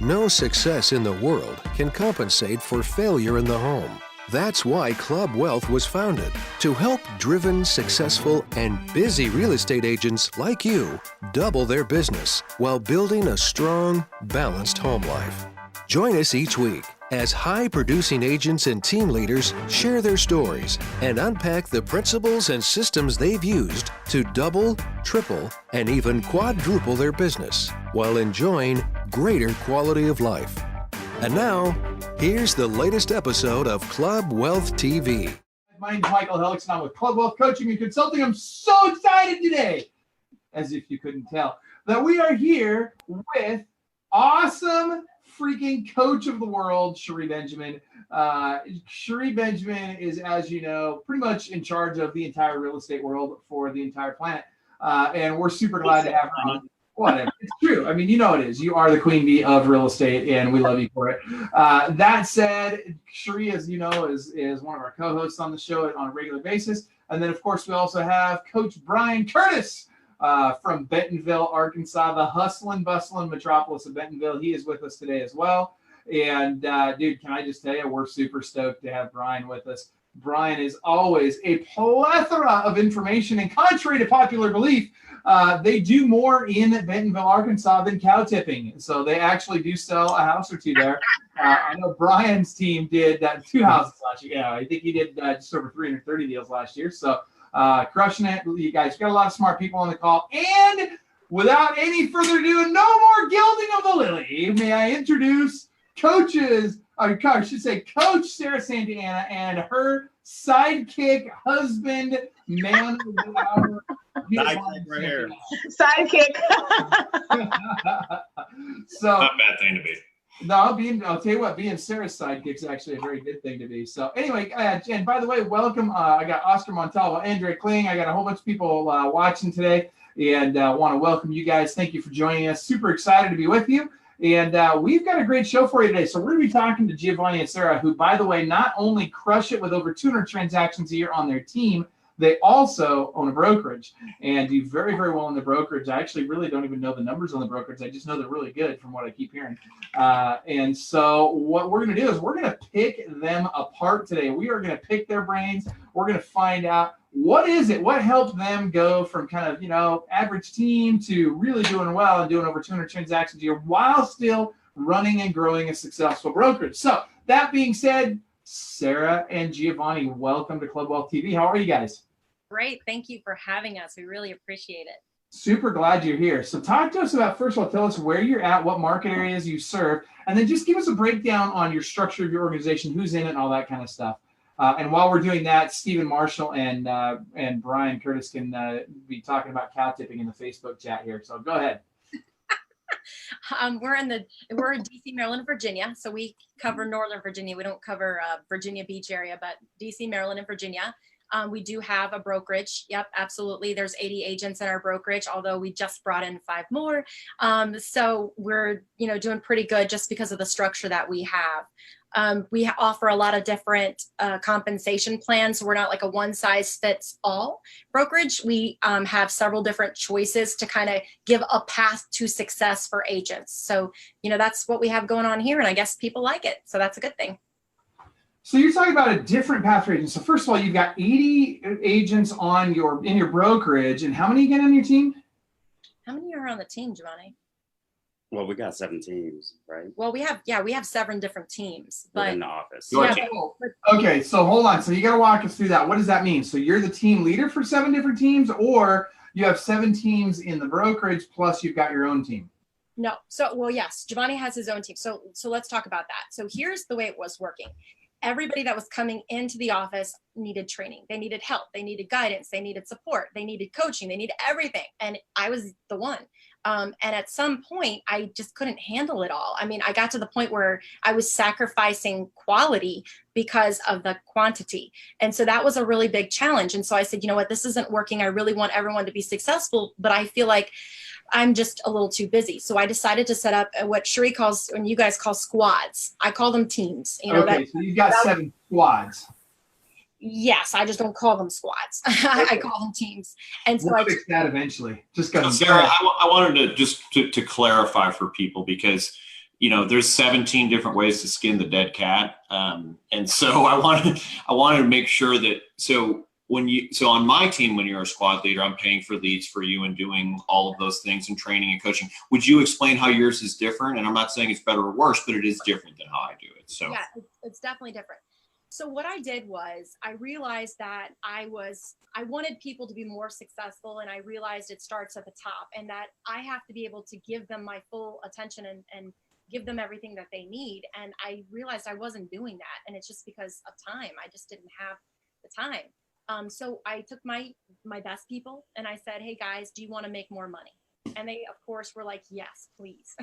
No success in the world can compensate for failure in the home. That's why Club Wealth was founded, to help driven, successful, and busy real estate agents like you double their business while building a strong, balanced home life. Join us each week as high-producing agents and team leaders share their stories and unpack the principles and systems they've used to double, triple, and even quadruple their business while enjoying greater quality of life. And now, here's the latest episode of Club Wealth TV. My name is Michael Helix, and I'm with Club Wealth Coaching and Consulting. I'm so excited today, as if you couldn't tell, that we are here with awesome freaking coach of the world, Cherie Benjamin. Cherie Benjamin is, as you know, pretty much in charge of the entire real estate world for the entire planet. And we're super glad to have her on. Whatever. It's true. I mean, you know it is. You are the queen bee of real estate, and we love you for it. That said, Cherie, as you know, is one of our co-hosts on the show on a regular basis. And then, of course, we also have Coach Brian Curtis from Bentonville, Arkansas, the hustling, bustling metropolis of Bentonville. He is with us today as well. And, dude, can I just tell you, we're super stoked to have Brian with us. Brian is always a plethora of information, and contrary to popular belief, they do more in Bentonville, Arkansas than cow tipping. So they actually do sell a house or two there. I know Brian's team did 2 houses last year. Yeah, I think he did just over 330 deals last year. So crushing it. You guys got a lot of smart people on the call. And without any further ado, no more gilding of the lily. May I introduce Coach Sarah Santa Ana and her sidekick, husband, man of the hour. Sidekick right here. Sidekick. So not a bad thing to be. No, I'll tell you what, being Sarah's sidekick is actually a very good thing to be. So anyway, and by the way, welcome. I got Oscar Montalvo, Andre Kling. I got a whole bunch of people watching today, and want to welcome you guys. Thank you for joining us. Super excited to be with you. And we've got a great show for you today. So we're going to be talking to Giovanni and Sarah, who, by the way, not only crush it with over 200 transactions a year on their team, they also own a brokerage and do very, very well in the brokerage. I actually really don't even know the numbers on the brokerage. I just know they're really good from what I keep hearing. And so what we're going to do is we're going to pick them apart today. We are going to pick their brains. We're going to find out what helped them go from kind of, average team to really doing well and doing over 200 transactions a year while still running and growing a successful brokerage. So that being said, Sarah and Giovanni, welcome to Club Wealth TV. How are you guys? Great. Thank you for having us. We really appreciate it. Super glad you're here. So talk to us about, first of all, tell us where you're at, what market areas you serve, and then just give us a breakdown on your structure of your organization, who's in it, and all that kind of stuff. And while we're doing that, Stephen Marshall and Brian Curtis can be talking about cow tipping in the Facebook chat here. So go ahead. We're in DC, Maryland, Virginia. So we cover Northern Virginia. We don't cover Virginia Beach area, but DC, Maryland, and Virginia. We do have a brokerage. Yep, absolutely. There's 80 agents in our brokerage, although we just brought in 5 more. So we're, doing pretty good just because of the structure that we have. We offer a lot of different compensation plans. So we're not like a one size fits all brokerage. We have several different choices to kind of give a path to success for agents. So, that's what we have going on here. And I guess people like it. So that's a good thing. So you're talking about a different path for agents. So first of all, you've got 80 agents in your brokerage. And how many again on your team? How many are on the team, Giovanni? Well, we got 7 teams, right? Well, we have 7 different teams, but in the office. Okay, so hold on. So you got to walk us through that. What does that mean? So you're the team leader for 7 different teams, or you have 7 teams in the brokerage plus you've got your own team? No. So, well, yes, Giovanni has his own team. So let's talk about that. So here's the way it was working. Everybody that was coming into the office needed training. They needed help. They needed guidance. They needed support. They needed coaching. They needed everything. And I was the one. And at some point, I just couldn't handle it all. I mean, I got to the point where I was sacrificing quality because of the quantity. And so that was a really big challenge. And so I said, you know what, this isn't working. I really want everyone to be successful, but I feel like I'm just a little too busy. So I decided to set up what Cherie calls, and you guys call squads. I call them teams. Okay, so you've got 7 squads. Yes, I just don't call them squads. I call them teams. And so we'll fix that eventually. Just so Sarah, I wanted to just to clarify for people, because there's 17 different ways to skin the dead cat. And so I wanted to make sure that, so on my team, when you're a squad leader, I'm paying for leads for you and doing all of those things and training and coaching. Would you explain how yours is different? And I'm not saying it's better or worse, but it is different than how I do it. So yeah, it's definitely different. So what I did was I realized that I wanted people to be more successful, and I realized it starts at the top, and that I have to be able to give them my full attention and give them everything that they need. And I realized I wasn't doing that. And it's just because of time. I just didn't have the time. So I took my best people and I said, hey guys, do you want to make more money? And they, of course, were like, yes, please.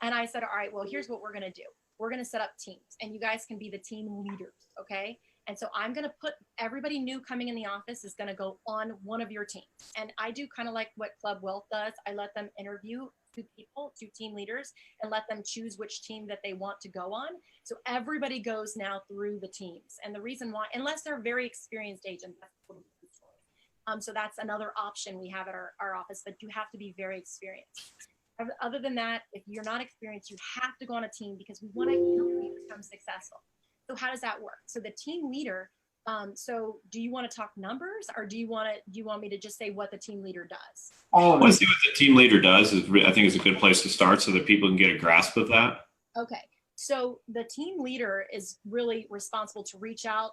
And I said, all right, well, here's what we're going to do. We're going to set up teams and you guys can be the team leaders. Okay. And so I'm going to put everybody new coming in the office is going to go on one of your teams. And I do kind of like what Club Wealth does. I let them interview two team leaders, and let them choose which team that they want to go on. So everybody goes now through the teams. And the reason why, unless they're very experienced agents, that's totally different story. So that's another option we have at our office, but you have to be very experienced. Other than that, if you're not experienced, you have to go on a team because we want to help you become successful. So how does that work? So the team leader, so do you want to talk numbers, or do you want me to just say what the team leader does? I want to see what the team leader does. I think is a good place to start so that people can get a grasp of that. Okay. So the team leader is really responsible to reach out.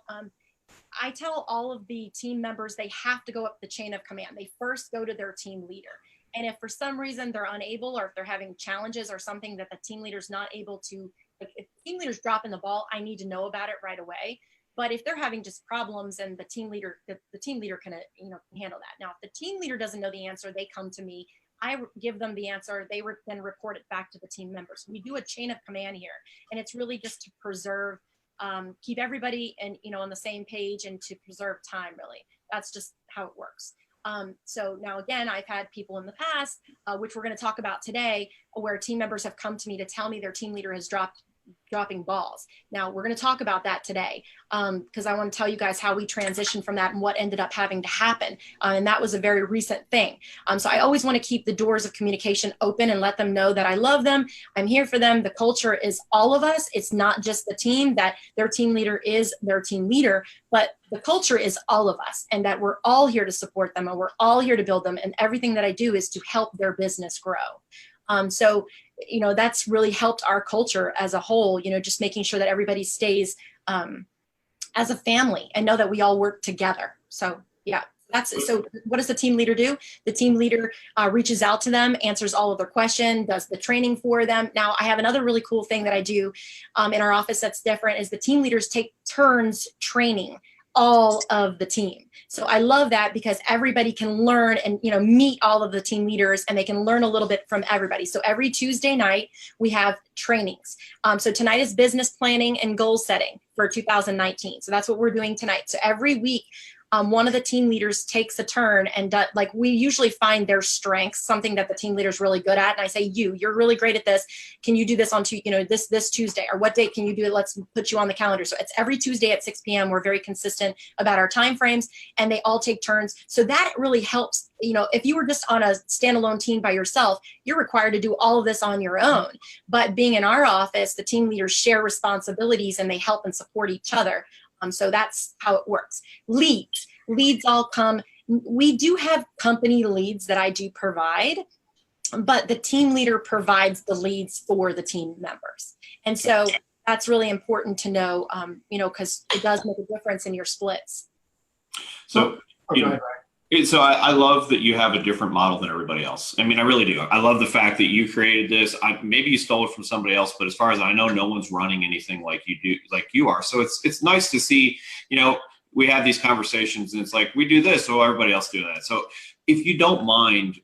I tell all of the team members they have to go up the chain of command. They first go to their team leader. And if for some reason they're unable, or if they're having challenges or something that the team leader's not able to, like if the team leader's dropping the ball, I need to know about it right away. But if they're having just problems and the team leader can handle that. Now, if the team leader doesn't know the answer, they come to me. I give them the answer. They then report it back to the team members. We do a chain of command here, and it's really just to preserve, keep everybody on the same page and to preserve time. Really, that's just how it works. So now again, I've had people in the past, which we're going to talk about today, where team members have come to me to tell me their team leader has dropping balls. Now we're going to talk about that today because I want to tell you guys how we transitioned from that and what ended up having to happen. And that was a very recent thing. So I always want to keep the doors of communication open and let them know that I love them. I'm here for them. The culture is all of us. It's not just the team, that their team leader is their team leader, but the culture is all of us, and that we're all here to support them and we're all here to build them. And everything that I do is to help their business grow. So that's really helped our culture as a whole, just making sure that everybody stays as a family and know that we all work together. So yeah, so what does the team leader do? The team leader reaches out to them, answers all of their questions, does the training for them. Now I have another really cool thing that I do in our office that's different is the team leaders take turns training all of the team. So I love that because everybody can learn and, meet all of the team leaders, and they can learn a little bit from everybody. So every Tuesday night we have trainings. So tonight is business planning and goal setting for 2019. So that's what we're doing tonight. So every week, one of the team leaders takes a turn and we usually find their strengths, something that the team leader is really good at. And I say, you're really great at this. Can you do this on this Tuesday, or what date can you do it? Let's put you on the calendar. So it's every Tuesday at 6 p.m. We're very consistent about our timeframes, and they all take turns. So that really helps. If you were just on a standalone team by yourself, you're required to do all of this on your own. But being in our office, the team leaders share responsibilities and they help and support each other. So that's how it works. Leads all come. We do have company leads that I do provide, but the team leader provides the leads for the team members. And so that's really important to know, because it does make a difference in your splits. So, so I love that you have a different model than everybody else. I mean, I really do. I love the fact that you created this. Maybe you stole it from somebody else, but as far as I know, no one's running anything like you are. So it's nice to see, we have these conversations and it's like, we do this, so everybody else do that. So if you don't mind,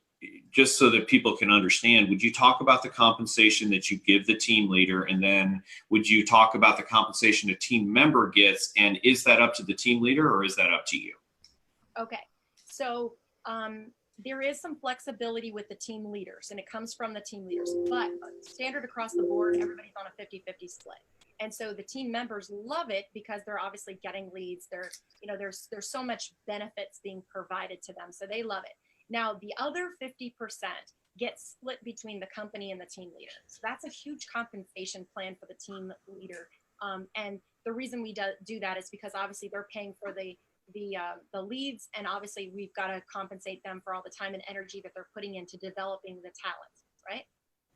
just so that people can understand, would you talk about the compensation that you give the team leader? And then would you talk about the compensation a team member gets? And is that up to the team leader or is that up to you? Okay. So there is some flexibility with the team leaders, and it comes from the team leaders, but standard across the board, everybody's on a 50-50 split. And so the team members love it because they're obviously getting leads. There's so much benefits being provided to them. So they love it. Now, the other 50%, gets split between the company and the team leader. So that's a huge compensation plan for the team leader. And the reason we do that is because obviously they're paying for the leads, and obviously we've got to compensate them for all the time and energy that they're putting into developing the talent, right?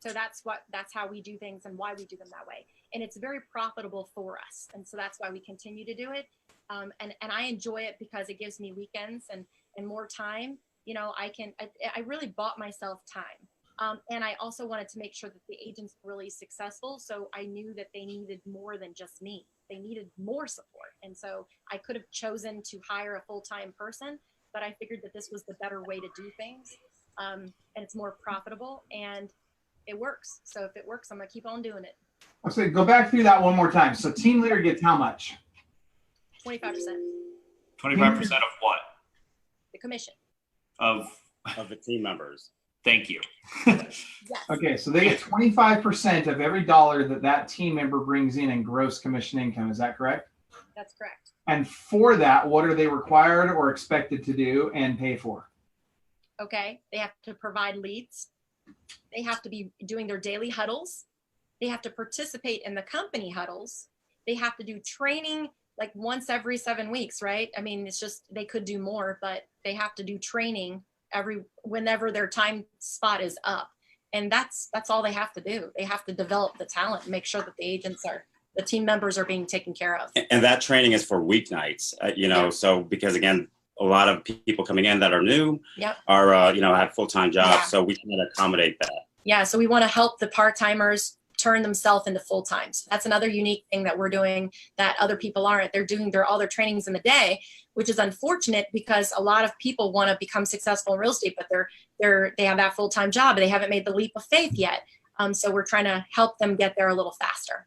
So that's how we do things and why we do them that way. And it's very profitable for us. And so that's why we continue to do it. And I enjoy it because it gives me weekends and more time. You know, I really bought myself time. And I also wanted to make sure that the agents were really successful. So I knew that they needed more than just me. They needed more support. And so I could have chosen to hire a full-time person, but I figured that this was the better way to do things. And it's more profitable and it works. So if it works, I'm going to keep on doing it. I'll say, go back through that one more time. So team leader gets how much? 25%. 25% of what? The commission. Of the team members. Thank you. Yes. Okay, so they get 25% of every dollar that team member brings in gross commission income. Is that correct? That's correct. And for that, what are they required or expected to do and pay for? Okay, they have to provide leads. They have to be doing their daily huddles. They have to participate in the company huddles. They have to do training like once every 7 weeks, right? I mean, it's just, they could do more, but they have to do training whenever their time spot is up. And that's all they have to do. They have to develop the talent and make sure that the team members are being taken care of. And that training is for weeknights, so because again, a lot of people coming in that are new are, have full-time jobs. Yeah. So we can accommodate that. Yeah. So we want to help the part-timers turn themselves into full-time. So that's another unique thing that we're doing that other people aren't. They're doing all their trainings in the day, which is unfortunate because a lot of people want to become successful in real estate, but they have that full-time job, but they haven't made the leap of faith yet. So we're trying to help them get there a little faster.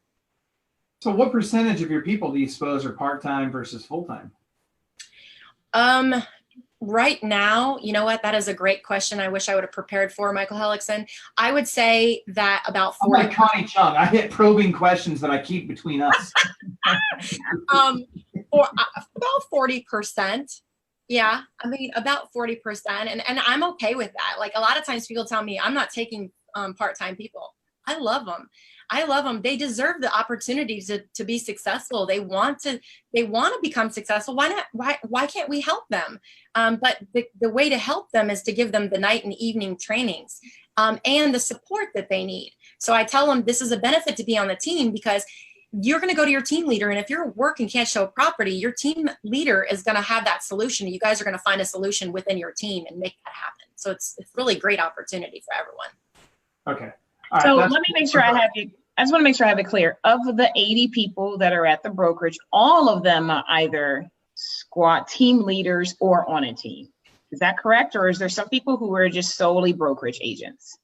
So what percentage of your people do you suppose are part-time versus full-time? Right now, you know what? That is a great question. I wish I would have prepared for Michael Hellickson. I would say that about 40%. I'm like Connie Chung. I hit probing questions that I keep between us. Or about 40%. Yeah. I mean, about 40%. And I'm okay with that. Like a lot of times people tell me I'm not taking part-time people. I love them. They deserve the opportunity to be successful. They want to become successful. Why not? Why can't we help them? But the way to help them is to give them the night and evening trainings and the support that they need. So I tell them this is a benefit to be on the team because you're going to go to your team leader. And if you're at work and can't show a property, your team leader is going to have that solution. You guys are going to find a solution within your team and make that happen. So it's really great opportunity for everyone. Okay. Right, so let me make sure I just want to make sure I have it clear. Of the 80 people that are at the brokerage, all of them are either squad team leaders or on a team. Is that correct? Or is there some people who are just solely brokerage agents?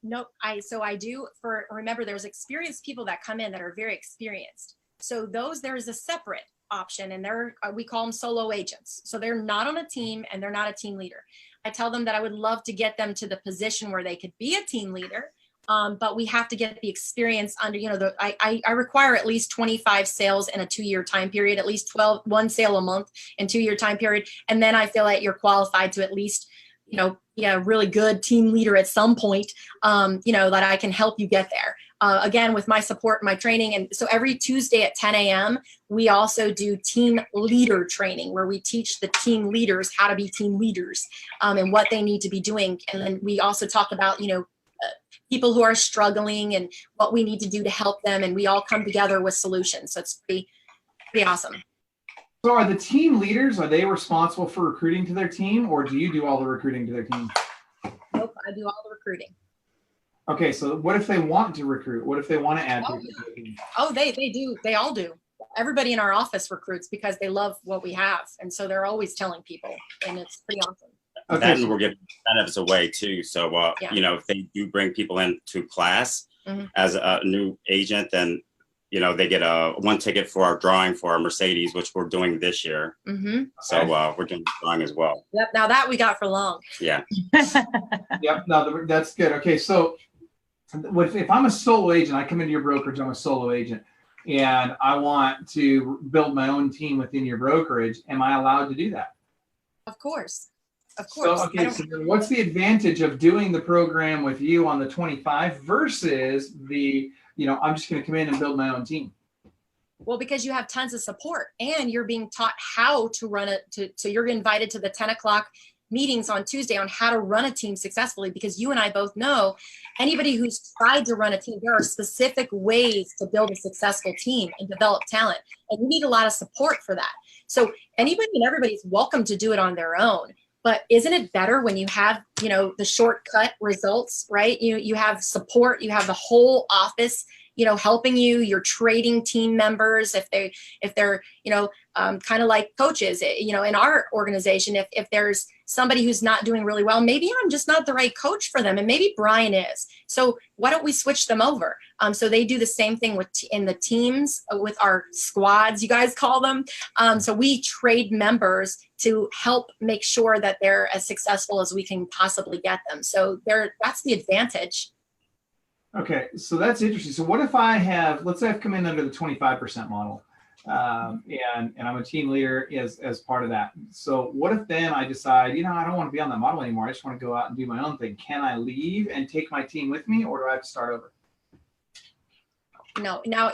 No, I do remember there's experienced people that come in that are very experienced. So there's a separate option and we call them solo agents. So they're not on a team and they're not a team leader. I tell them that I would love to get them to the position where they could be a team leader, but we have to get the experience under, I require at least 25 sales in a 2-year time period, at least 1 sale a month in 2-year time period. And then I feel like you're qualified to at least, be a really good team leader at some point, that I can help you get there. Again, with my support, my training. And so every Tuesday at 10 a.m., we also do team leader training where we teach the team leaders how to be team leaders and what they need to be doing. And then we also talk about, people who are struggling and what we need to do to help them. And we all come together with solutions. So it's pretty awesome. So are the team leaders, are they responsible for recruiting to their team or do you do all the recruiting to their team? Nope, I do all the recruiting. Okay, so what if they want to recruit? What if they want to add people to their team? Oh, they do. They all do. Everybody in our office recruits because they love what we have. And so they're always telling people and it's pretty awesome. Okay. And we're giving incentives away too. So, if they do bring people into class as a new agent, then, they get one ticket for our drawing for our Mercedes, which we're doing this year. Mm-hmm. So we're doing the drawing as well. Yep. Now that we got for long. Yeah. Yep. No, that's good. Okay. So if I'm a solo agent, I come into your brokerage, I'm a solo agent and I want to build my own team within your brokerage. Am I allowed to do that? Of course. Of course. So, okay, so then what's the advantage of doing the program with you on the 25 versus the, I'm just going to come in and build my own team? Well, because you have tons of support and you're being taught how to run it. So you're invited to the 10 o'clock meetings on Tuesday on how to run a team successfully, because you and I both know anybody who's tried to run a team, there are specific ways to build a successful team and develop talent. And you need a lot of support for that. So anybody and everybody's welcome to do it on their own. But isn't it better when you have, the shortcut results, right? You have support, you have the whole office, helping you, you're trading team members if they're, kind of like coaches, in our organization, if there's somebody who's not doing really well, maybe I'm just not the right coach for them. And maybe Brian is. So why don't we switch them over? So they do the same thing in the teams with our squads, you guys call them. So we trade members to help make sure that they're as successful as we can possibly get them. So that's the advantage. Okay, so that's interesting. So what if I have, let's say I've come in under the 25% model, and I'm a team leader as part of that. So what if then I decide, I don't want to be on that model anymore. I just want to go out and do my own thing. Can I leave and take my team with me, or do I have to start over? No. Now,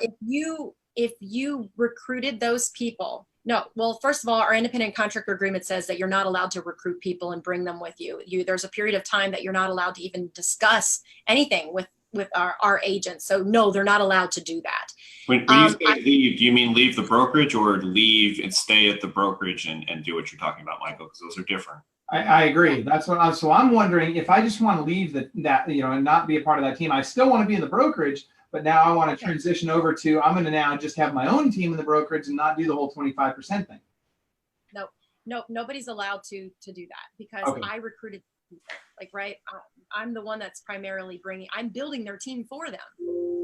if you recruited those people, no. Well, first of all, our independent contractor agreement says that you're not allowed to recruit people and bring them with you. There's a period of time that you're not allowed to even discuss anything with our agents. So no, they're not allowed to do that. When you say leave, do you mean leave the brokerage or leave and stay at the brokerage and do what you're talking about, Michael? Because those are different. I agree. That's what I'm wondering, if I just want to leave that, and not be a part of that team, I still want to be in the brokerage, but now I want to transition over to, I'm going to now just have my own team in the brokerage and not do the whole 25% thing. No, nobody's allowed to do that, because I recruited people. Like, right, I'm the one that's primarily I'm building their team for them.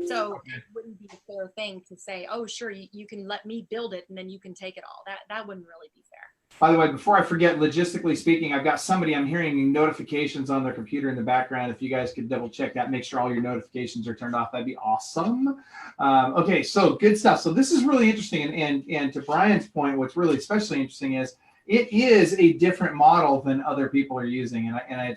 So it wouldn't be a fair thing to say, oh, sure, you can let me build it and then you can take it all. That wouldn't really be fair. By the way, before I forget, logistically speaking, I've got somebody, I'm hearing notifications on their computer in the background. If you guys could double check that, make sure all your notifications are turned off, that'd be awesome. Okay, so good stuff. So this is really interesting. And to Brian's point, what's really especially interesting is it is a different model than other people are using. And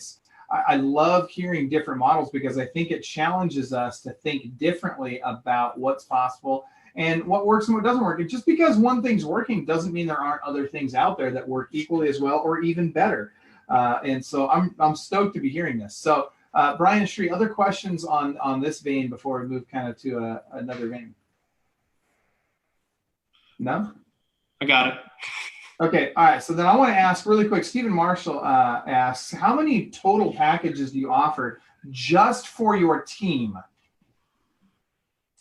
I love hearing different models, because I think it challenges us to think differently about what's possible and what works and what doesn't work. And just because one thing's working doesn't mean there aren't other things out there that work equally as well or even better. And so I'm stoked to be hearing this. So Brian and Sri, other questions on this vein before we move kind of to another vein? No? I got it. Okay, all right. So then I want to ask really quick, Stephen Marshall asks, how many total packages do you offer just for your team?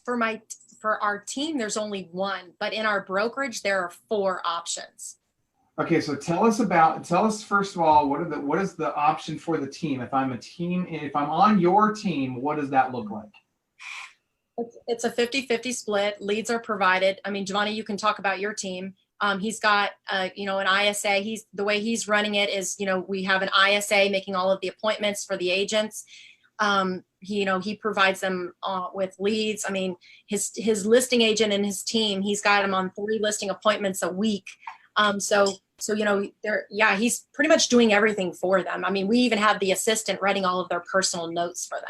For our team, there's only one, but in our brokerage, there are 4 options. Okay, so tell us first of all, what is the option for the team? If I'm on your team, what does that look like? It's a 50-50 split. Leads are provided. I mean, Giovanni, you can talk about your team. He's got, an ISA. The way he's running it is, we have an ISA making all of the appointments for the agents. He provides them with leads. I mean, his listing agent and his team, he's got them on 3 listing appointments a week. So he's pretty much doing everything for them. I mean, we even have the assistant writing all of their personal notes for them.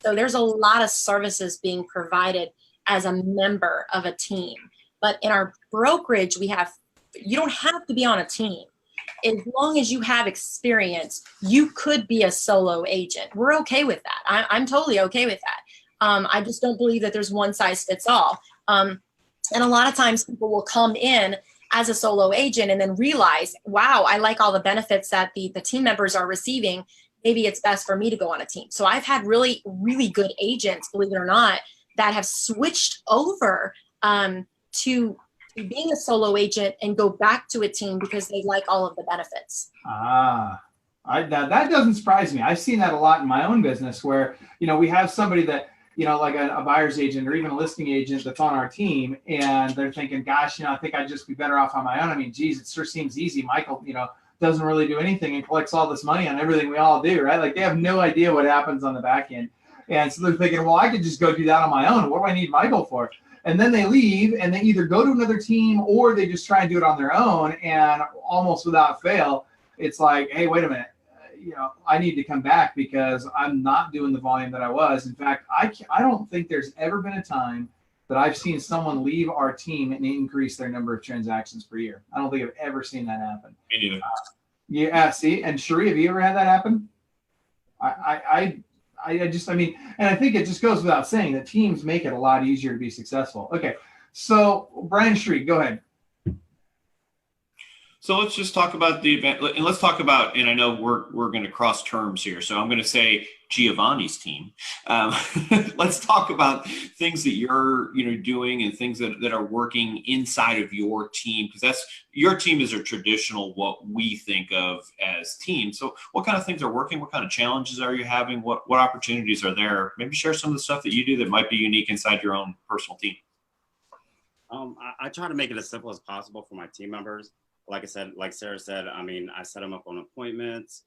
So there's a lot of services being provided as a member of a team. But in our brokerage, you don't have to be on a team. As long as you have experience, you could be a solo agent. We're okay with that. I'm totally okay with that. I just don't believe that there's one size fits all. And a lot of times people will come in as a solo agent and then realize, wow, I like all the benefits that the team members are receiving. Maybe it's best for me to go on a team. So I've had really, really good agents, believe it or not, that have switched over to being a solo agent and go back to a team because they like all of the benefits. That doesn't surprise me. I've seen that a lot in my own business where, we have somebody that, like a buyer's agent or even a listing agent that's on our team, and they're thinking, gosh, I think I'd just be better off on my own. I mean, geez, it sure seems easy. Michael, doesn't really do anything and collects all this money on everything we all do, right? Like they have no idea what happens on the back end. And so they're thinking, well, I could just go do that on my own. What do I need Michael for? And then they leave and they either go to another team or they just try and do it on their own. And almost without fail, it's like, hey, wait a minute, I need to come back because I'm not doing the volume that I was. In fact, I don't think there's ever been a time that I've seen someone leave our team and increase their number of transactions per year. I don't think I've ever seen that happen. Me neither. Yeah, see, and Sheree, have you ever had that happen? I mean, and I think it just goes without saying that teams make it a lot easier to be successful. Okay, so Brian Sheree, go ahead. So let's just talk about the event, and let's talk about, and I know we're going to cross terms here, so I'm going to say Giovanni's team. Let's talk about things that you're doing and things that are working inside of your team, because that's your team is a traditional what we think of as teams. So what kind of things are working? What kind of challenges are you having? What opportunities are there? Maybe share some of the stuff that you do that might be unique inside your own personal team. I try to make it as simple as possible for my team members. Like I said, like Sarah said, I mean, I set them up on appointments,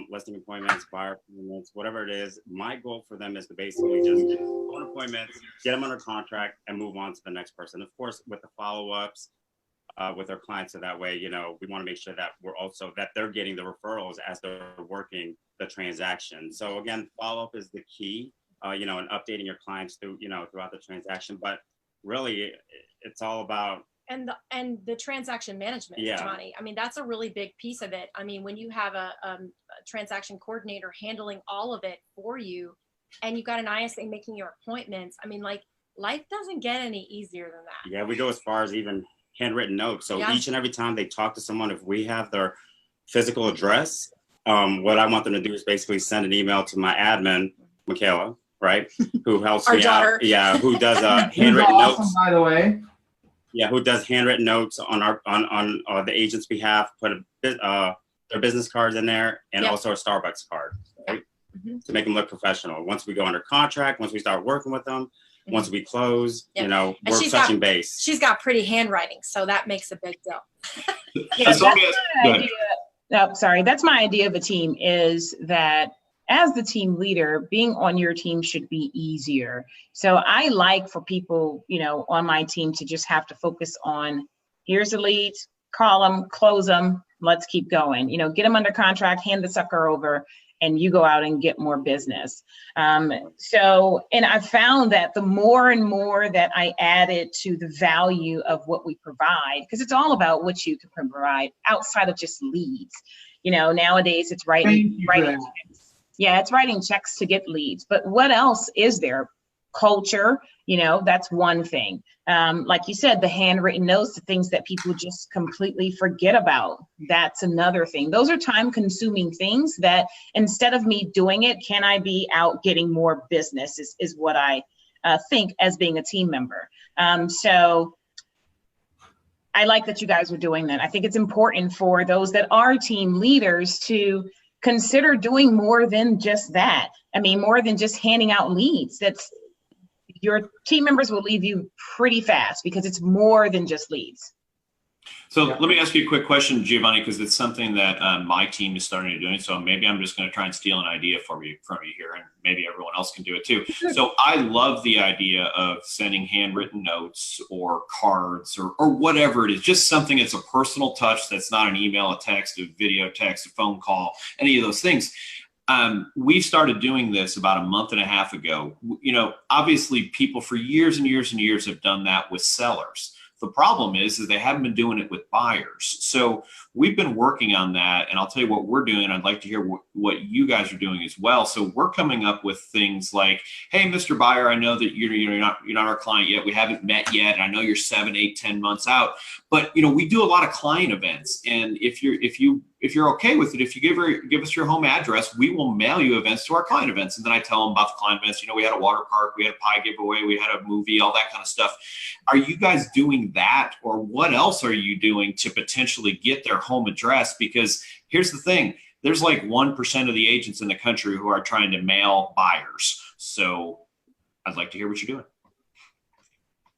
listing appointments, buyer appointments, whatever it is. My goal for them is to basically just get on appointments, get them under contract, and move on to the next person. Of course, with the follow-ups with our clients, so that way, we want to make sure that that they're getting the referrals as they're working the transaction. So again, follow-up is the key, and updating your clients throughout the transaction. But really, it's all about and the transaction management, Giovanni. I mean, that's a really big piece of it. I mean, when you have a transaction coordinator handling all of it for you, and you've got an ISA making your appointments, I mean, like, life doesn't get any easier than that. Yeah, we go as far as even handwritten notes. So each and every time they talk to someone, if we have their physical address, what I want them to do is basically send an email to my admin, Michaela, right, who helps me out. Yeah, who does handwritten notes. By the way. Yeah, who does handwritten notes on the agent's behalf, put their business cards in there, and also a Starbucks card, right? To make them look professional. Once we go under contract, once we start working with them, once we close, we're touching base. She's got pretty handwriting, so that makes a big deal. That's my idea of a team, is that as the team leader, being on your team should be easier. So I like for people, on my team to just have to focus on, here's the leads, call them, close them, let's keep going. Get them under contract, hand the sucker over, and you go out and get more business. And I found that the more and more that I added to the value of what we provide, because it's all about what you can provide outside of just leads. Nowadays it's writing checks. Yeah, it's writing checks to get leads. But what else is there? Culture, that's one thing. Like you said, the handwritten notes, the things that people just completely forget about, that's another thing. Those are time-consuming things that instead of me doing it, can I be out getting more business is what I think as being a team member. So I like that you guys are doing that. I think it's important for those that are team leaders to consider doing more than just that. I mean, more than just handing out leads. Your team members will leave you pretty fast because it's more than just leads. So let me ask you a quick question, Giovanni, because it's something that my team is starting to do. So maybe I'm just going to try and steal an idea from you here, and maybe everyone else can do it too. So I love the idea of sending handwritten notes or cards or whatever it is, just something that's a personal touch that's not an email, a text, a video text, a phone call, any of those things. We started doing this about a month and a half ago. Obviously people for years and years and years have done that with sellers. The problem is they haven't been doing it with buyers. So we've been working on that, and I'll tell you what we're doing. I'd like to hear what you guys are doing as well. So we're coming up with things like, hey, Mr. Buyer, I know that you're not our client yet. We haven't met yet. And I know you're 7, 8, 10 months out, but we do a lot of client events. And if you're okay with it, if you give us your home address, we will mail you events to our client events. And then I tell them about the client events. We had a water park, we had a pie giveaway, we had a movie, all that kind of stuff. Are you guys doing that, or what else are you doing to potentially get their home address? Because here's the thing, there's like 1% of the agents in the country who are trying to mail buyers. So I'd like to hear what you're doing.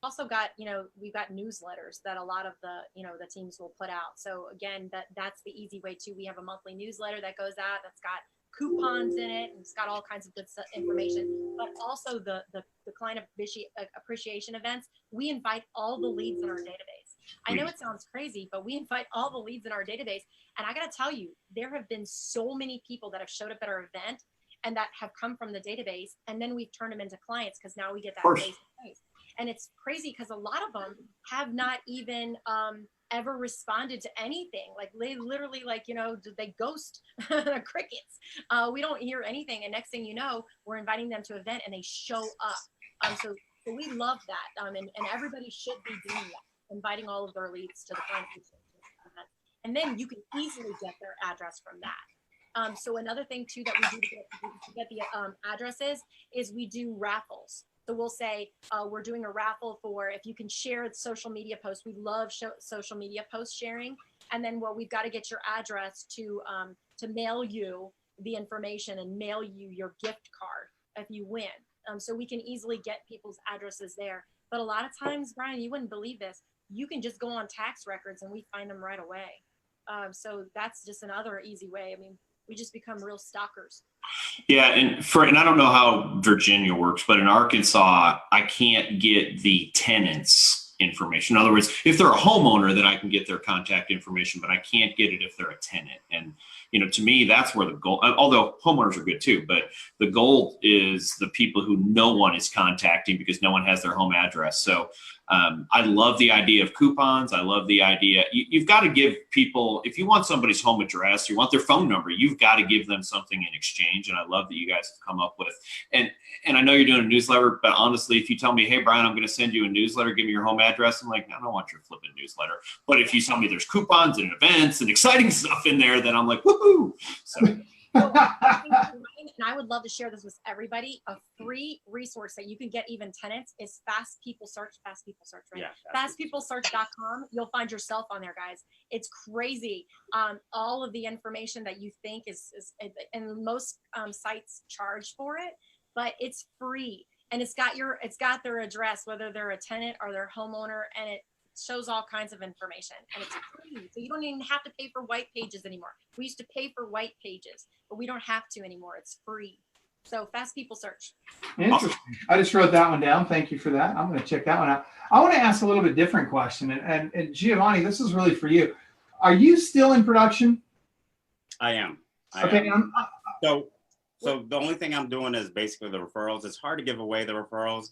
Also got, we've got newsletters that a lot of the, the teams will put out. So again, that's the easy way too. We have a monthly newsletter that goes out that's got coupons in it, and it's got all kinds of good information, but also the client appreciation events. We invite all the leads in our database. I know it sounds crazy, but we invite all the leads in our database. And I got to tell you, there have been so many people that have showed up at our event and that have come from the database. And then we've turned them into clients because now we get that face to face. And it's crazy because a lot of them have not even ever responded to anything. Like they literally, like, you know, they ghost crickets. We don't hear anything. And next thing you know, we're inviting them to an event and they show up. So we love that. And everybody should be doing that, inviting all of their leads to the client. And then you can easily get their address from that. So another thing too that we do to get the addresses is we do raffles. So we'll say we're doing a raffle for if you can share social media posts. We love social media post sharing. And then we've got to get your address to mail you the information and mail you your gift card if you win. So we can easily get people's addresses there. But a lot of times, Brian, you wouldn't believe this. You can just go on tax records and we find them right away. So that's just another easy way. I mean, we just become real stalkers. Yeah, and I don't know how Virginia works, but in Arkansas, I can't get the tenants' information. In other words, if they're a homeowner, then I can get their contact information, but I can't get it if they're a tenant. And you know, to me, that's where the goal. Although homeowners are good too, but the goal is the people who no one is contacting because no one has their home address. So I love the idea of coupons. I love the idea. You've got to give people, if you want somebody's home address, you want their phone number, you've got to give them something in exchange. And I love that you guys have come up with. And I know you're doing a newsletter, but honestly, if you tell me, hey, Brian, I'm going to send you a newsletter, give me your home address, I'm like, I don't want your flipping newsletter. But if you tell me there's coupons and events and exciting stuff in there, then I'm like, woohoo. So. And I would love to share this with everybody. A free resource that you can get even tenants is Fast People Search, right? Yeah, FastPeopleSearch.com. You'll find yourself on there, guys. It's crazy. All of the information that you think is and most sites charge for it, but it's free. And it's got their address, whether they're a tenant or their homeowner, and it shows all kinds of information, and it's free. So you don't even have to pay for white pages anymore. We used to pay for white pages, but we don't have to anymore. It's free. So Fast People Search. Interesting. I just wrote that one down. Thank you for that. I'm going to check that one out. I want to ask a little bit different question. And Giovanni, this is really for you. Are you still in production? I am. Okay. So the only thing I'm doing is basically the referrals. It's hard to give away the referrals.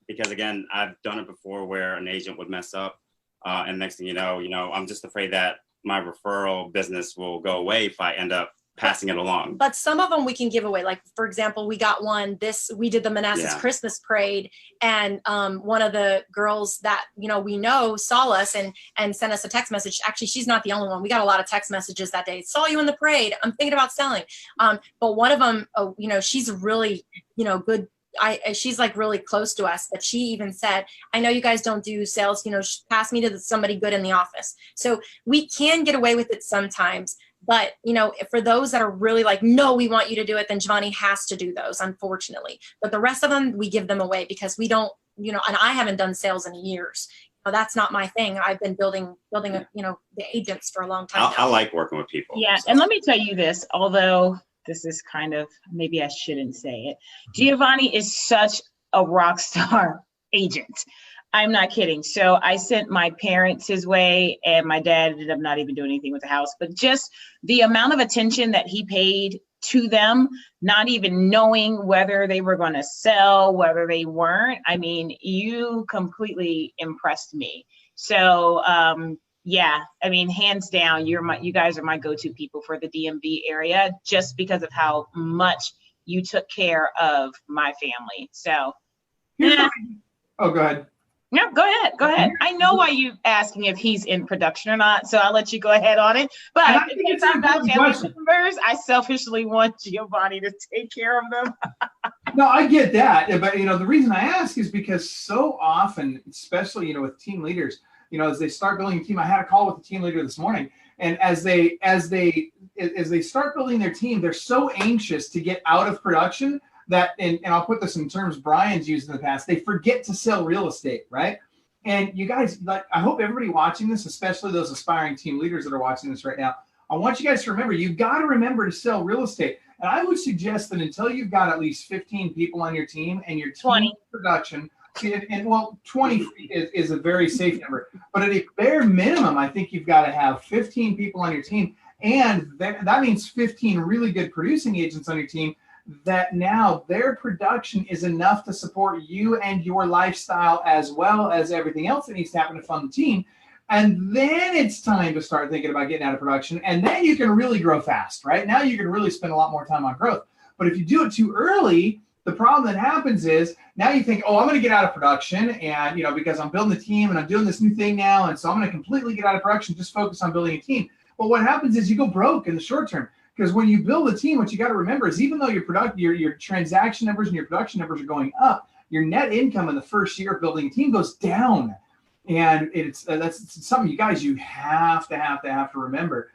Because again, I've done it before where an agent would mess up, and next thing you know, I'm just afraid that my referral business will go away if I end up passing it along. But some of them we can give away. Like for example, we got one. We did the Manassas Christmas parade, and one of the girls that we know saw us and sent us a text message. Actually, she's not the only one. We got a lot of text messages that day. Saw you in the parade. I'm thinking about selling. But one of them, she's really good. She's like really close to us, but she even said, I know you guys don't do sales, pass me to somebody good in the office. So we can get away with it sometimes, but for those that are really like, no, we want you to do it, then Giovanni has to do those, unfortunately. But the rest of them, we give them away because we don't, and I haven't done sales in years. That's not my thing. I've been building, the agents for a long time. I like working with people. Yeah. So. And let me tell you this, although this is kind of, maybe I shouldn't say it. Giovanni is such a rock star agent. I'm not kidding. So I sent my parents his way, and my dad ended up not even doing anything with the house, but just the amount of attention that he paid to them, not even knowing whether they were going to sell, whether they weren't. I mean, you completely impressed me. So, yeah, I mean, hands down, you guys are my go-to people for the DMV area, just because of how much you took care of my family. So, Oh, go ahead. No, go ahead. Go ahead. I know why you asking if he's in production or not, so I'll let you go ahead on it. But since I've got family members, I selfishly want Giovanni to take care of them. No, I get that, but the reason I ask is because so often, especially with team leaders, as they start building a team, I had a call with the team leader this morning, and as they start building their team, they're so anxious to get out of production that, and I'll put this in terms Brian's used in the past, they forget to sell real estate, right? And you guys, I hope everybody watching this, especially those aspiring team leaders that are watching this right now, I want you guys to remember, you've got to remember to sell real estate. And I would suggest that until you've got at least 15 people on your team and your team 20 production, And well, 20 is a very safe number, but at a bare minimum, I think you've got to have 15 people on your team, and that means 15 really good producing agents on your team that now their production is enough to support you and your lifestyle as well as everything else that needs to happen to fund the team. And then it's time to start thinking about getting out of production, and then you can really grow fast, right? Now you can really spend a lot more time on growth. But if you do it too early, the problem that happens is now you think, oh, I'm going to get out of production, and because I'm building a team and I'm doing this new thing now, and so I'm going to completely get out of production, just focus on building a team. Well, what happens is you go broke in the short term, because when you build a team, what you got to remember is even though your transaction numbers and your production numbers are going up, your net income in the first year of building a team goes down, and that's something you have to remember.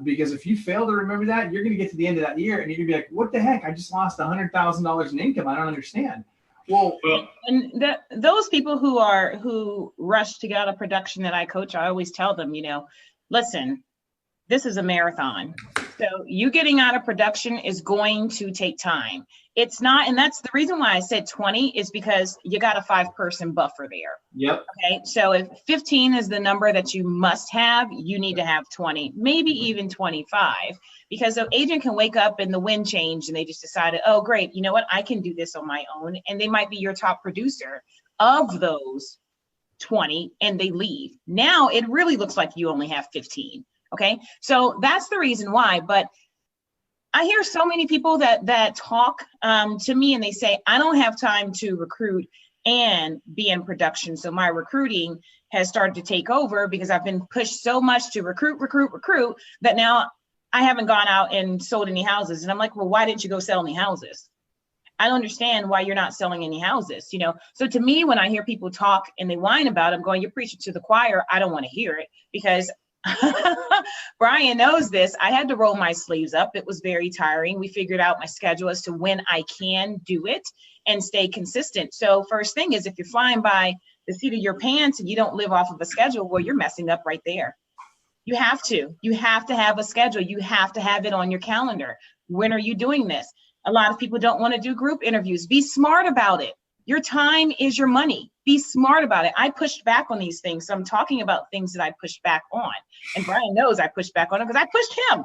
Because if you fail to remember that, you're going to get to the end of that year and you're going to be like, what the heck? I just lost $100,000 in income. I don't understand. Well, and those people who rush to get out of production that I coach, I always tell them, listen, this is a marathon. So you getting out of production is going to take time. It's not, and that's the reason why I said 20 is because you got a 5-person buffer there. Yep. Okay. So if 15 is the number that you must have, you need to have 20, maybe even 25, because an agent can wake up and the wind changed and they just decided, oh, great. You know what? I can do this on my own. And they might be your top producer of those 20 and they leave. Now it really looks like you only have 15. Okay. So that's the reason why. But I hear so many people that talk to me and they say, I don't have time to recruit and be in production. So my recruiting has started to take over because I've been pushed so much to recruit that now I haven't gone out and sold any houses. And I'm like, well, why didn't you go sell any houses? I don't understand why you're not selling any houses, So to me, when I hear people talk and they whine about it, I'm going, you're preaching to the choir. I don't want to hear it because Brian knows this. I had to roll my sleeves up. It was very tiring. We figured out my schedule as to when I can do it and stay consistent. So first thing is if you're flying by the seat of your pants and you don't live off of a schedule, well, you're messing up right there. You have to have a schedule. You have to have it on your calendar. When are you doing this? A lot of people don't want to do group interviews. Be smart about it. Your time is your money. Be smart about it. I pushed back on these things. So I'm talking about things that I pushed back on. And Brian knows I pushed back on him because I pushed him.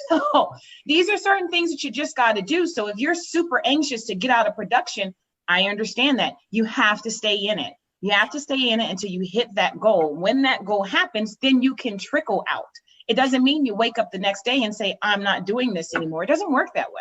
So these are certain things that you just got to do. So if you're super anxious to get out of production, I understand that. You have to stay in it. You have to stay in it until you hit that goal. When that goal happens, then you can trickle out. It doesn't mean you wake up the next day and say, I'm not doing this anymore. It doesn't work that way.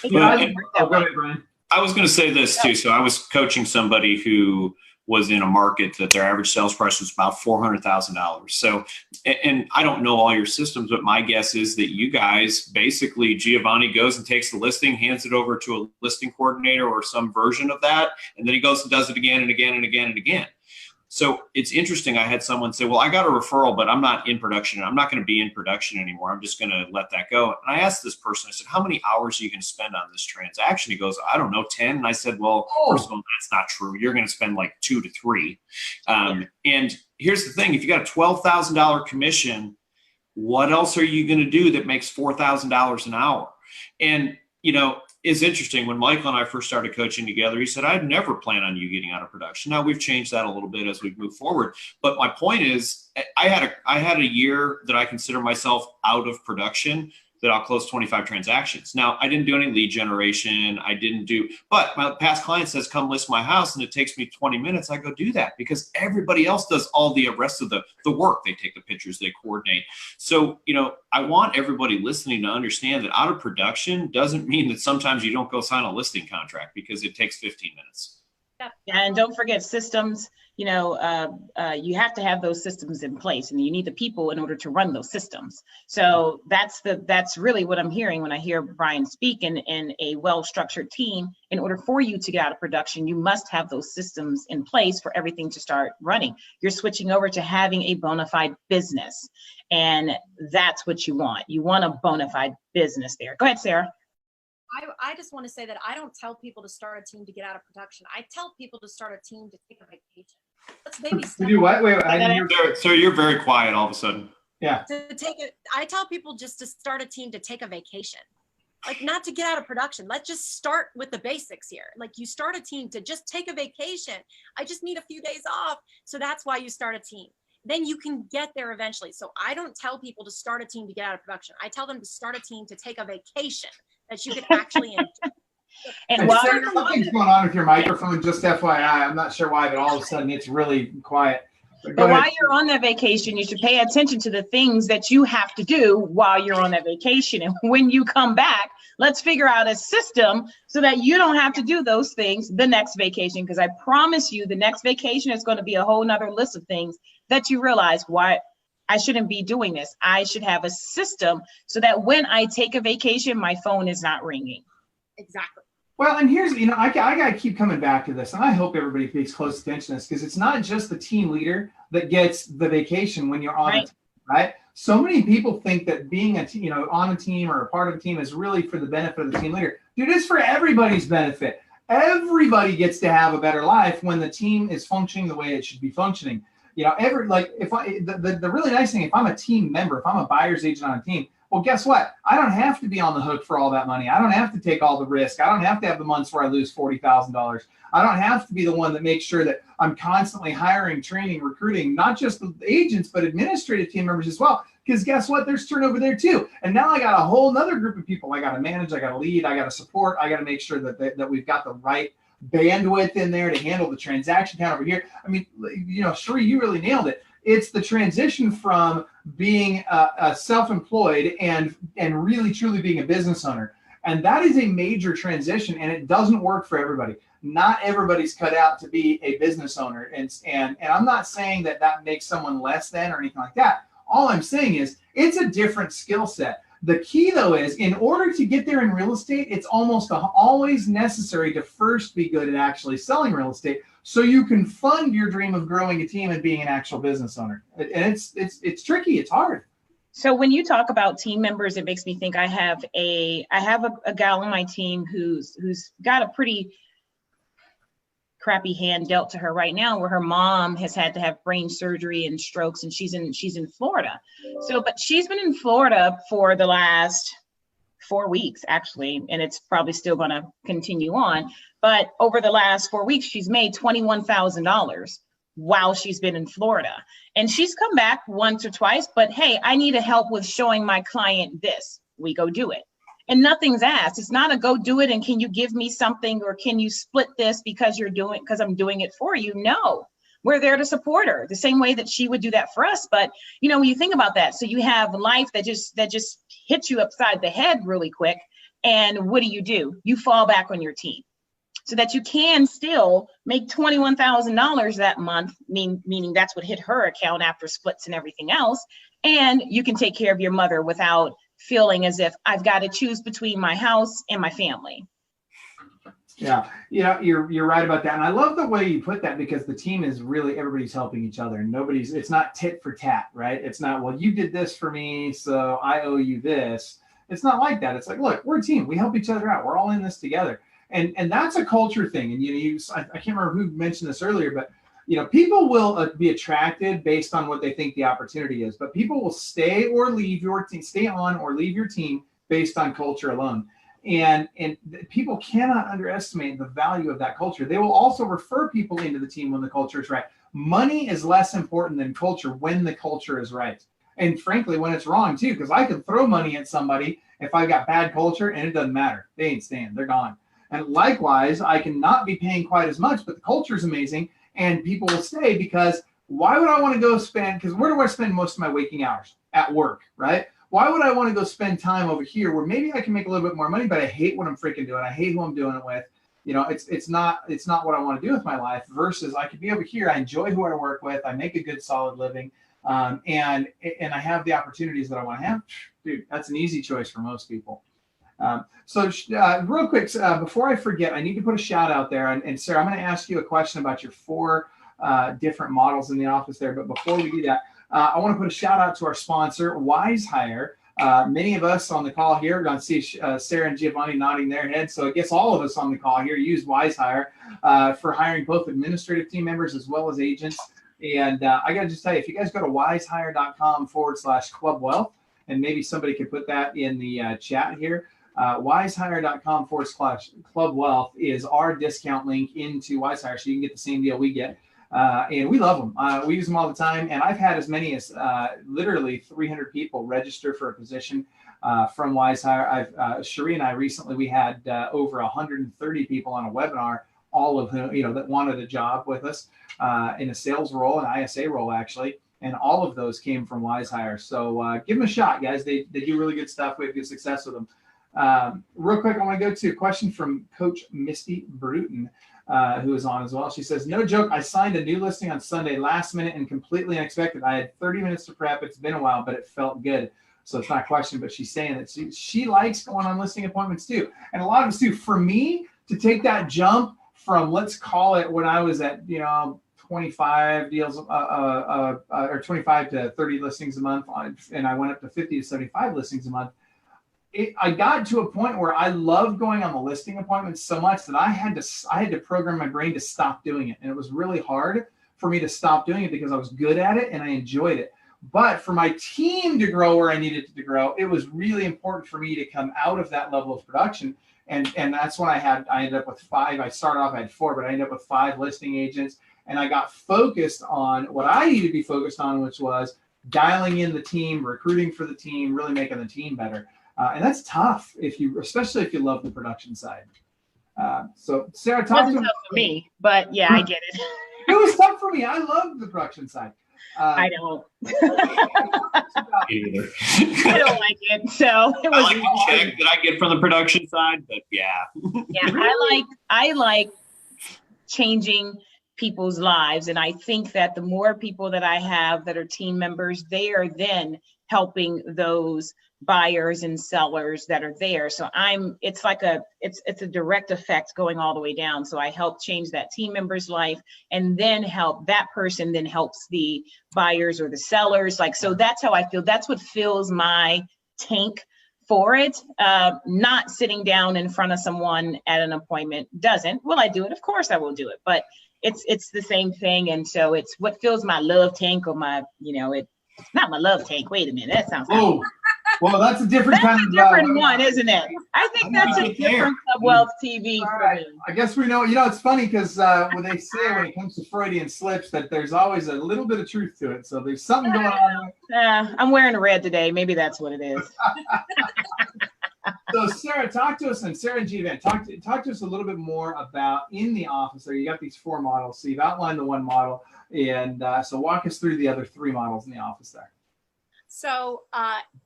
It doesn't work that way. Brian. I was going to say this too. So I was coaching somebody who was in a market that their average sales price was about $400,000. So, and I don't know all your systems, but my guess is that you guys basically, Giovanni goes and takes the listing, hands it over to a listing coordinator or some version of that. And then he goes and does it again and again and again and again. So it's interesting. I had someone say, well, I got a referral, but I'm not in production. I'm not going to be in production anymore. I'm just going to let that go. And I asked this person, I said, how many hours are you going to spend on this transaction? He goes, I don't know, 10. And I said, well, first of all, that's not true. You're going to spend like 2 to 3. And here's the thing. If you got a $12,000 commission, what else are you going to do that makes $4,000 an hour? And, it's interesting. When Michael and I first started coaching together, he said, I'd never plan on you getting out of production. Now we've changed that a little bit as we've moved forward. But my point is I had a year that I consider myself out of production that I'll close 25 transactions. Now I didn't do any lead generation. But my past client says, come list my house. And it takes me 20 minutes. I go do that because everybody else does all the rest of the work. They take the pictures, they coordinate. So, I want everybody listening to understand that out of production doesn't mean that sometimes you don't go sign a listing contract because it takes 15 minutes. Yeah, and don't forget systems. You have to have those systems in place, and you need the people in order to run those systems. So that's really what I'm hearing when I hear Brian speak. In a well-structured team, in order for you to get out of production, you must have those systems in place for everything to start running. You're switching over to having a bona fide business, and that's what you want. You want a bona fide business there. Go ahead, Sarah. I just want to say that I don't tell people to start a team to get out of production. I tell people to start a team to take a vacation. Let's maybe you do what? Wait, I didn't hear. So you're very quiet all of a sudden. Yeah. I tell people just to start a team to take a vacation. like not to get out of production. Let's just start with the basics here. Like you start a team to just take a vacation. I just need a few days off. So that's why you start a team. Then you can get there eventually. So I don't tell people to start a team to get out of production. I tell them to start a team to take a vacation that you can actually enjoy. And something's going on with your microphone, just FYI. I'm not sure why, but all of a sudden it's really quiet. But while you're on that vacation, you should pay attention to the things that you have to do while you're on that vacation. And when you come back, let's figure out a system so that you don't have to do those things the next vacation. Because I promise you, the next vacation is going to be a whole nother list of things that you realize why I shouldn't be doing this. I should have a system so that when I take a vacation, my phone is not ringing. Exactly. Well, and here's, I got to keep coming back to this, and I hope everybody pays close attention to this, because it's not just the team leader that gets the vacation when you're on a team, right? So many people think that being on a team or a part of a team is really for the benefit of the team leader. Dude, it's for everybody's benefit. Everybody gets to have a better life when the team is functioning the way it should be functioning. The really nice thing, if I'm a team member, if I'm a buyer's agent on a team, well, guess what? I don't have to be on the hook for all that money. I don't have to take all the risk. I don't have to have the months where I lose $40,000. I don't have to be the one that makes sure that I'm constantly hiring, training, recruiting, not just the agents, but administrative team members as well. Because guess what? There's turnover there too. And now I got a whole nother group of people I got to manage, I got to lead, I got to support, I got to make sure that we've got the right bandwidth in there to handle the transaction count over here. I mean, Sheree, you really nailed it. It's the transition from being self-employed and really truly being a business owner. And that is a major transition, and it doesn't work for everybody. Not everybody's cut out to be a business owner. And I'm not saying that makes someone less than or anything like that. All I'm saying is it's a different skill set. The key, though, is in order to get there in real estate, it's almost always necessary to first be good at actually selling real estate, so you can fund your dream of growing a team and being an actual business owner. And it's tricky. It's hard. So when you talk about team members, it makes me think I have a gal on my team who's got a pretty crappy hand dealt to her right now, where her mom has had to have brain surgery and strokes, and she's in Florida. But she's been in Florida for the last 4 weeks, actually, and it's probably still going to continue on. But over the last 4 weeks, she's made $21,000 while she's been in Florida. And she's come back once or twice, but hey, I need help with showing my client this. We go do it. And nothing's asked. It's not a go do it and can you give me something, or can you split this because I'm doing it for you? No, we're there to support her the same way that she would do that for us. But when you think about that, so you have life that just hits you upside the head really quick. And what do? You fall back on your team so that you can still make $21,000 that month, meaning that's what hit her account after splits and everything else. And you can take care of your mother without feeling as if I've got to choose between my house and my family. Yeah, you're right about that. And I love the way you put that, because the team is really, everybody's helping each other, and it's not tit for tat, right? It's not, well, you did this for me, so I owe you this. It's not like that. It's like, look, we're a team. We help each other out. We're all in this together. And that's a culture thing. And I can't remember who mentioned this earlier, but people will be attracted based on what they think the opportunity is, but people will stay or leave your team, stay on or leave your team based on culture alone. And people cannot underestimate the value of that culture. They will also refer people into the team when the culture is right. Money is less important than culture when the culture is right. And frankly, when it's wrong too, because I can throw money at somebody if I got bad culture and it doesn't matter. They ain't staying, they're gone. And likewise, I can not be paying quite as much, but the culture is amazing. And people will stay, because why would I want to go spend, because where do I spend most of my waking hours? At work, right? Why would I want to go spend time over here where maybe I can make a little bit more money, but I hate what I'm freaking doing. I hate who I'm doing it with. It's not what I want to do with my life, versus I could be over here. I enjoy who I work with. I make a good, solid living. And I have the opportunities that I want to have. Dude, that's an easy choice for most people. Real quick, before I forget, I need to put a shout out there. And Sarah, I'm going to ask you a question about your 4 different models in the office there. But before we do that, I want to put a shout out to our sponsor, Wise Hire. Many of us on the call here, we're going to see Sarah and Giovanni nodding their heads. So I guess all of us on the call here use Wise Hire for hiring both administrative team members as well as agents. And I got to just tell you, if you guys go to wisehire.com/clubwealth, and maybe somebody could put that in the chat here. wisehire.com/Club Wealth is our discount link into Wisehire, so you can get the same deal we get. And we love them. We use them all the time. And I've had as many as literally 300 people register for a position from Wisehire. Cherie and I recently, we had over 130 people on a webinar, all of whom, that wanted a job with us in a sales role, an ISA role, actually. And all of those came from Wisehire. So give them a shot, guys. They do really good stuff. We have good success with them. Real quick, I want to go to a question from Coach Misty Bruton, who is on as well. She says, no joke, I signed a new listing on Sunday last minute and completely unexpected. I had 30 minutes to prep. It's been a while, but it felt good. So it's not a question, but she's saying that she likes going on listing appointments too. And a lot of us do. For me, to take that jump from, let's call it when I was at, 25 deals or 25 to 30 listings a month, and I went up to 50 to 75 listings a month. I got to a point where I loved going on the listing appointments so much that I had to program my brain to stop doing it. And it was really hard for me to stop doing it because I was good at it and I enjoyed it. But for my team to grow where I needed it to grow, it was really important for me to come out of that level of production. And that's when I ended up with 5. I started off, I had 4, but I ended up with 5 listing agents. And I got focused on what I needed to be focused on, which was dialing in the team, recruiting for the team, really making the team better. And that's tough especially if you love the production side. So Sarah, it wasn't tough for me, but yeah, I get it. It was tough for me. I love the production side. I don't. Either. I don't like it. So it was I like the check that I get from the production side, but yeah. Yeah, I like changing people's lives, and I think that the more people that I have that are team members, they are then helping those buyers and sellers that are there. So it's a direct effect going all the way down. So I help change that team member's life, and then that person then helps the buyers or the sellers. So that's how I feel. That's what fills my tank for it. Not sitting down in front of someone at an appointment doesn't. Will I do it? Of course I will do it, but it's the same thing. And so it's what fills my love tank, or my, it's not my love tank. Wait a minute. That sounds oh, well, that's a different kind of different one, isn't it? I think that's a different Club Wealth TV for me. I guess we know, it's funny because when they say when it comes to Freudian slips that there's always a little bit of truth to it. So there's something going on. I'm wearing red today. Maybe that's what it is. So Sarah, talk to us, and Sarah and Giovanni, talk to us a little bit more about in the office. So you got these 4 models. So you've outlined the one model, and so walk us through the other 3 models in the office there. So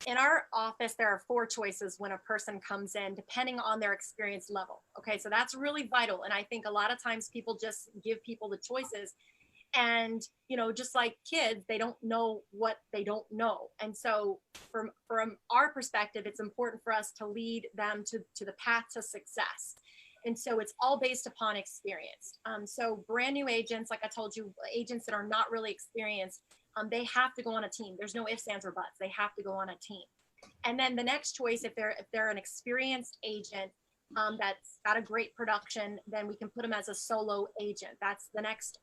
in our office, there are 4 choices when a person comes in, depending on their experience level. Okay, so that's really vital. And I think a lot of times people just give people the choices. And, just like kids, they don't know what they don't know. And so from our perspective, it's important for us to lead them to the path to success. And so it's all based upon experience. So brand new agents, like I told you, agents that are not really experienced, they have to go on a team. There's no ifs, ands, or buts. They have to go on a team. And then the next choice, if they're an experienced agent that's got a great production, then we can put them as a solo agent. That's the next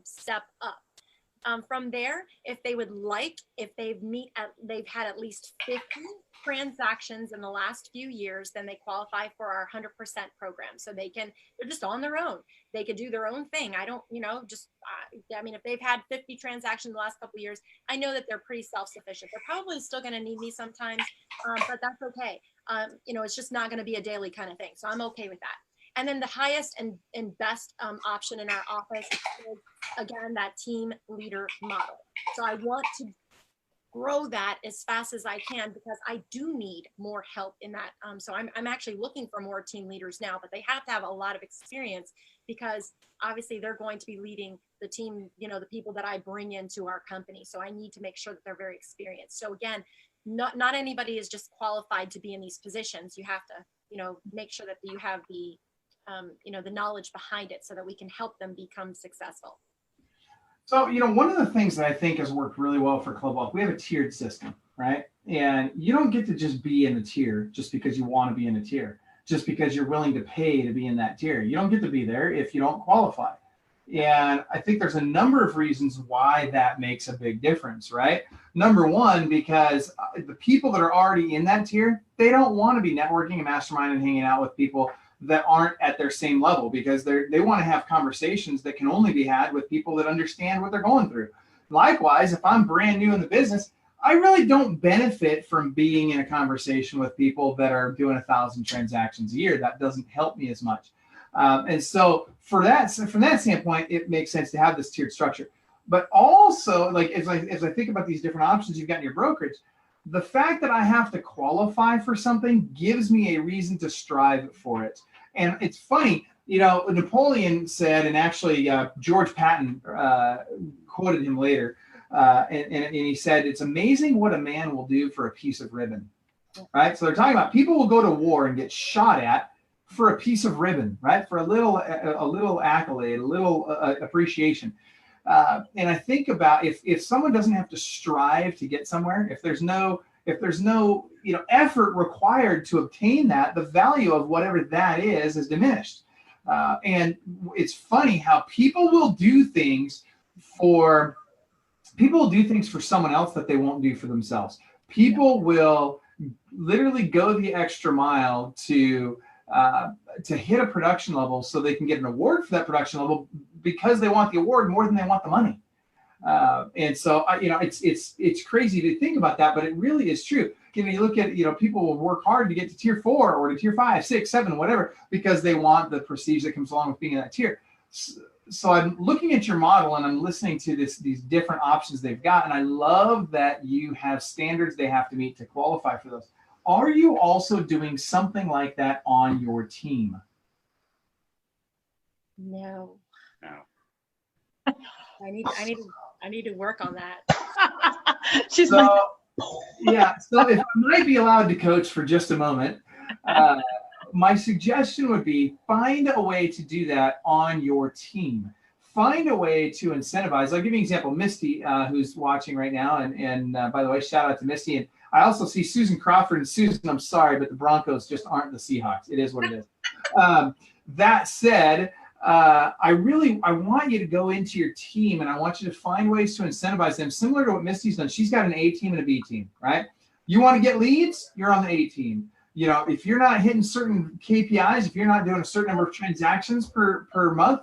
step up. From there, if they've had at least 50 transactions in the last few years, then they qualify for our 100% program. So they're just on their own. They could do their own thing. I don't, if they've had 50 transactions in the last couple of years, I know that they're pretty self-sufficient. They're probably still going to need me sometimes, but that's okay. It's just not going to be a daily kind of thing. So I'm okay with that. And then the highest and best option in our office is, again, that team leader model. So I want to grow that as fast as I can because I do need more help in that. So I'm actually looking for more team leaders now, but they have to have a lot of experience because obviously they're going to be leading the team, the people that I bring into our company. So I need to make sure that they're very experienced. So again, not anybody is just qualified to be in these positions. You have to, make sure that you have the knowledge behind it so that we can help them become successful. So, one of the things that I think has worked really well for Club Wealth, we have a tiered system, right? And you don't get to just be in the tier just because you want to be in a tier, just because you're willing to pay to be in that tier. You don't get to be there if you don't qualify. And I think there's a number of reasons why that makes a big difference, right? Number one, because the people that are already in that tier, they don't want to be networking and masterminding and hanging out with people that aren't at their same level, because they want to have conversations that can only be had with people that understand what they're going through. Likewise, if I'm brand new in the business, I really don't benefit from being in a conversation with people that are doing 1,000 transactions a year. That doesn't help me as much. And so from that standpoint, it makes sense to have this tiered structure. But also, like as I think about these different options you've got in your brokerage, the fact that I have to qualify for something gives me a reason to strive for it. And it's funny, you know, Napoleon said, and actually George Patton quoted him later, and he said, "It's amazing what a man will do for a piece of ribbon." Right? So they're talking about people will go to war and get shot at for a piece of ribbon, right? For a little accolade, a little appreciation. And I think about if someone doesn't have to strive to get somewhere, if there's no effort required to obtain that, the value of whatever that is diminished. And it's funny how people will do things for someone else that they won't do for themselves. People will literally go the extra mile to hit a production level so they can get an award for that production level, because they want the award more than they want the money. And so, it's crazy to think about that, but it really is true. You look at, people will work hard to get to tier 4 or to tier 5, 6, 7, whatever, because they want the prestige that comes along with being in that tier. So I'm looking at your model and I'm listening to these different options they've got. And I love that you have standards they have to meet to qualify for those. Are you also doing something like that on your team? No. I need to work on that. She's so, like, yeah. So if I might be allowed to coach for just a moment, my suggestion would be find a way to do that on your team. Find a way to incentivize. I'll give you an example. Misty, who's watching right now, and by the way, shout out to Misty. And I also see Susan Crawford. And Susan, I'm sorry, but the Broncos just aren't the Seahawks. It is what it is. That said, I want you to go into your team, and I want you to find ways to incentivize them, similar to what Misty's done. She's got an A team and a B team, right? You want to get leads? You're on the A team. If you're not hitting certain KPIs, if you're not doing a certain number of transactions per month,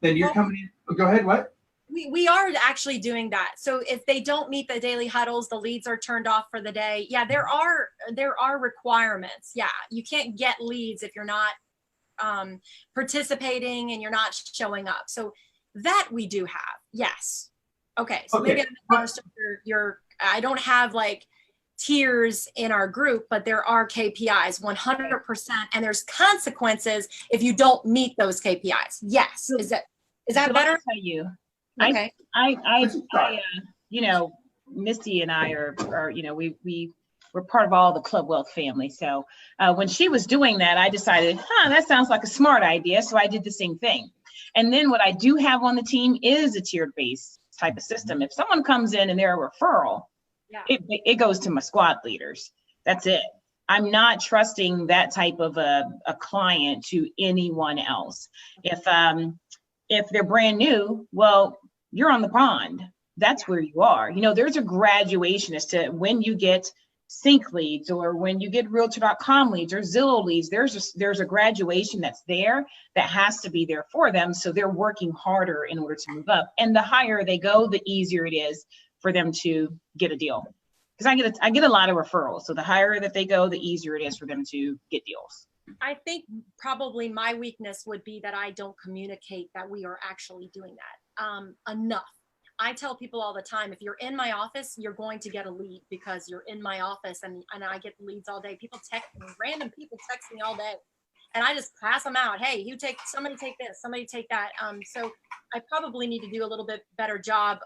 then you're coming in. Go ahead. What? We are actually doing that. So if they don't meet the daily huddles, the leads are turned off for the day. Yeah, there are requirements. Yeah, you can't get leads if you're not participating and you're not showing up. So that we do have. Yes. Okay. So maybe I don't have like tiers in our group, but there are KPIs 100%, and there's consequences if you don't meet those KPIs. Yes. Is that better? I'll tell you. Okay. Misty and I are we're part of all the Club Wealth family. So when she was doing that, I decided, that sounds like a smart idea. So I did the same thing. And then what I do have on the team is a tiered based type of system. If someone comes in and they're a referral, it goes to my squad leaders. That's it. I'm not trusting that type of a client to anyone else. If they're brand new, well, you're on the pond. That's where you are. There's a graduation as to when you get sync leads or when you get realtor.com leads or Zillow leads. There's a graduation that's there that has to be there for them. So they're working harder in order to move up. And the higher they go, the easier it is for them to get a deal. Because I get a lot of referrals. So the higher that they go, the easier it is for them to get deals. I think probably my weakness would be that I don't communicate that we are actually doing that enough. I tell people all the time, if you're in my office, you're going to get a lead because you're in my office, and I get leads all day. Random people text me all day, and I just pass them out. Hey, somebody take this, somebody take that. So I probably need to do a little bit better job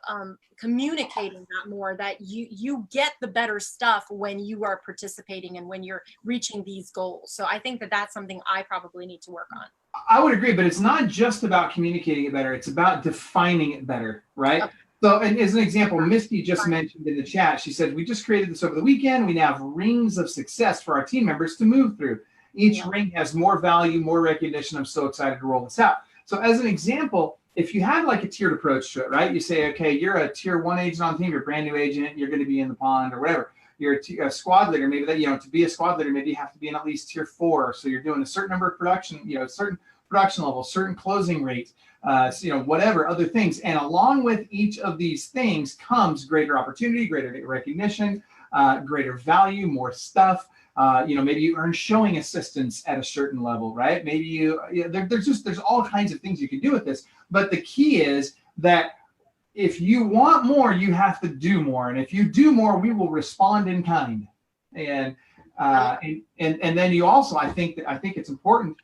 communicating that more, that you get the better stuff when you are participating and when you're reaching these goals. So I think that's something I probably need to work on. I would agree, but it's not just about communicating it better. It's about defining it better, right? Okay. So, and as an example, Misty just mentioned in the chat, she said, we just created this over the weekend. We now have rings of success for our team members to move through. Each ring has more value, more recognition. I'm so excited to roll this out. So as an example, if you have like a tiered approach to it, right? You say, okay, you're a tier 1 agent on the team, you're a brand new agent, you're going to be in the pond or whatever. You're a squad leader, maybe that, to be a squad leader, maybe you have to be in at least tier 4. So you're doing a certain number of production, certain production level, certain closing rate, whatever other things. And along with each of these things comes greater opportunity, greater recognition, greater value, more stuff. Maybe you earn showing assistance at a certain level, right? Maybe there's all kinds of things you can do with this. But the key is that if you want more, you have to do more. And if you do more, we will respond in kind. And then you also, I think it's important.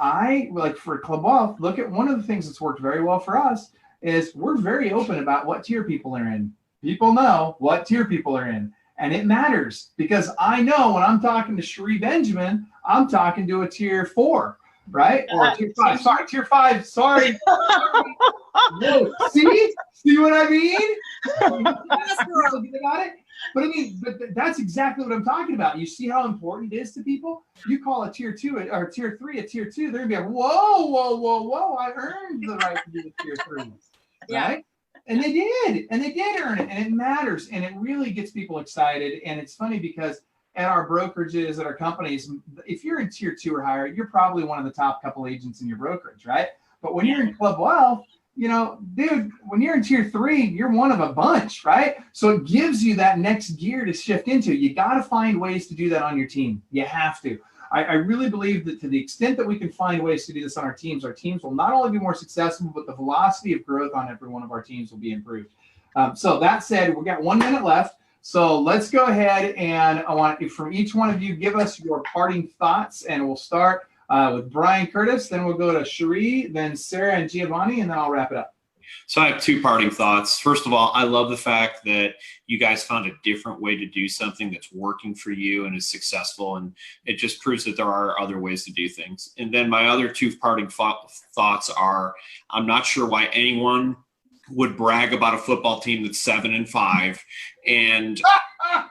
For Club Wealth, look at one of the things that's worked very well for us is we're very open about what tier people are in. People know what tier people are in. And it matters because I know when I'm talking to Cherie Benjamin, I'm talking to a tier 4, right? Or tier 5. Sorry, tier 5. Sorry. Whoa, see what I mean? About it? But that's exactly what I'm talking about. You see how important it is to people? You call a tier 2 or tier 3 a tier 2, they're gonna be like, whoa, I earned the right to be the tier 3s, right? And they did earn it, and it matters, and it really gets people excited. And it's funny because at our brokerages, at our companies, if you're in tier 2 or higher, you're probably one of the top couple agents in your brokerage, right? But when you're in Club Wealth, dude, when you're in tier 3, you're one of a bunch, right? So it gives you that next gear to shift into. You got to find ways to do that on your team. You have to. I really believe that to the extent that we can find ways to do this on our teams will not only be more successful, but the velocity of growth on every one of our teams will be improved. So that said, we've got 1 minute left. So let's go ahead, and I want from each one of you, give us your parting thoughts, and we'll start with Brian Curtis, then we'll go to Cherie, then Sarah and Giovanni, and then I'll wrap it up. So I have 2 parting thoughts. First of all, I love the fact that you guys found a different way to do something that's working for you and is successful. And it just proves that there are other ways to do things. And then my other 2 parting thoughts are, I'm not sure why anyone would brag about a football team that's 7-5. And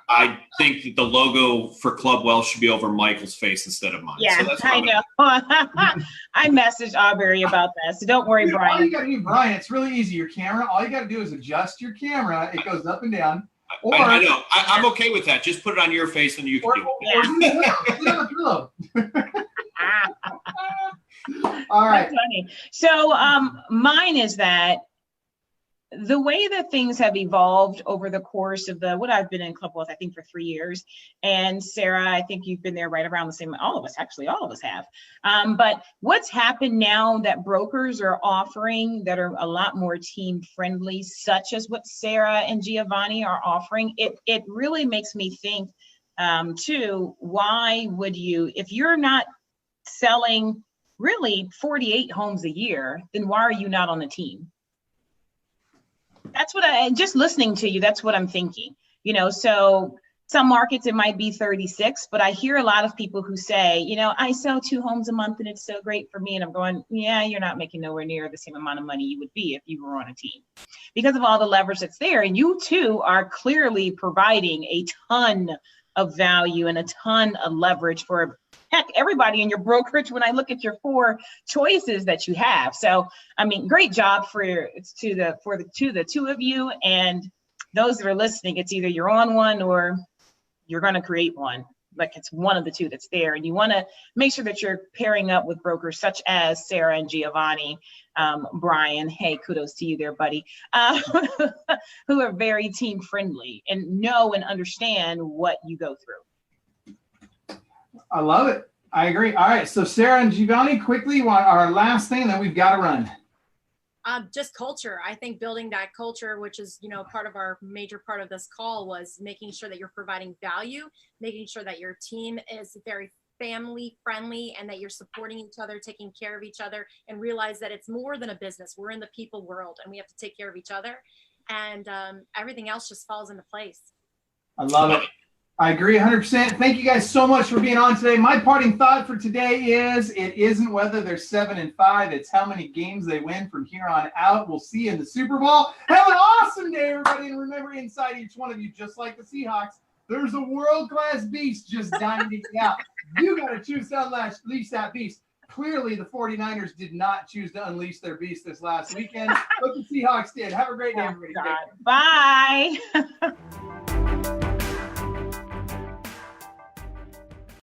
I think that the logo for Club Wealth should be over Michael's face instead of mine. Yeah, so that's I know. I messaged Aubrey about that, so don't worry, Brian. All you got to do, Brian, it's really easy. Your camera, all you got to do is adjust your camera. It goes up and down. I know. I'm okay with that. Just put it on your face and you can do it. All right. That's funny. So mine is that the way that things have evolved over the course of what I've been in Club Wealth, I think for 3 years, and Sarah, I think you've been there right around the same, all of us have. But what's happened now that brokers are offering that are a lot more team friendly, such as what Sarah and Giovanni are offering, it really makes me think too, why would you, if you're not selling really 48 homes a year, then why are you not on the team? That's what just listening to you, that's what I'm thinking. So some markets it might be 36, but I hear a lot of people who say, I sell 2 homes a month and it's so great for me. And I'm going, yeah, you're not making nowhere near the same amount of money you would be if you were on a team because of all the leverage that's there. And you too are clearly providing a ton of value and a ton of leverage for everybody in your brokerage when I look at your 4 choices that you have. So, I mean, great job to the 2 of you, and those that are listening, it's either you're on one or you're going to create one. Like it's one of the 2 that's there. And you want to make sure that you're pairing up with brokers such as Sarah and Giovanni, Brian, hey, kudos to you there, buddy, who are very team friendly and know and understand what you go through. I love it. I agree. All right. So Sarah and Giovanni, quickly, our last thing, and then we've got to run. Just culture. I think building that culture, which is, major part of this call, was making sure that you're providing value, making sure that your team is very family friendly and that you're supporting each other, taking care of each other, and realize that it's more than a business. We're in the people world and we have to take care of each other, and everything else just falls into place. I love it. I agree 100%. Thank you guys so much for being on today. My parting thought for today is it isn't whether they're 7-5. It's how many games they win from here on out. We'll see you in the Super Bowl. Have an awesome day, everybody. And remember, inside each one of you, just like the Seahawks, there's a world-class beast just dying to get out. You got to choose to unleash that beast. Clearly, the 49ers did not choose to unleash their beast this last weekend, but the Seahawks did. Have a great day, everybody. Bye.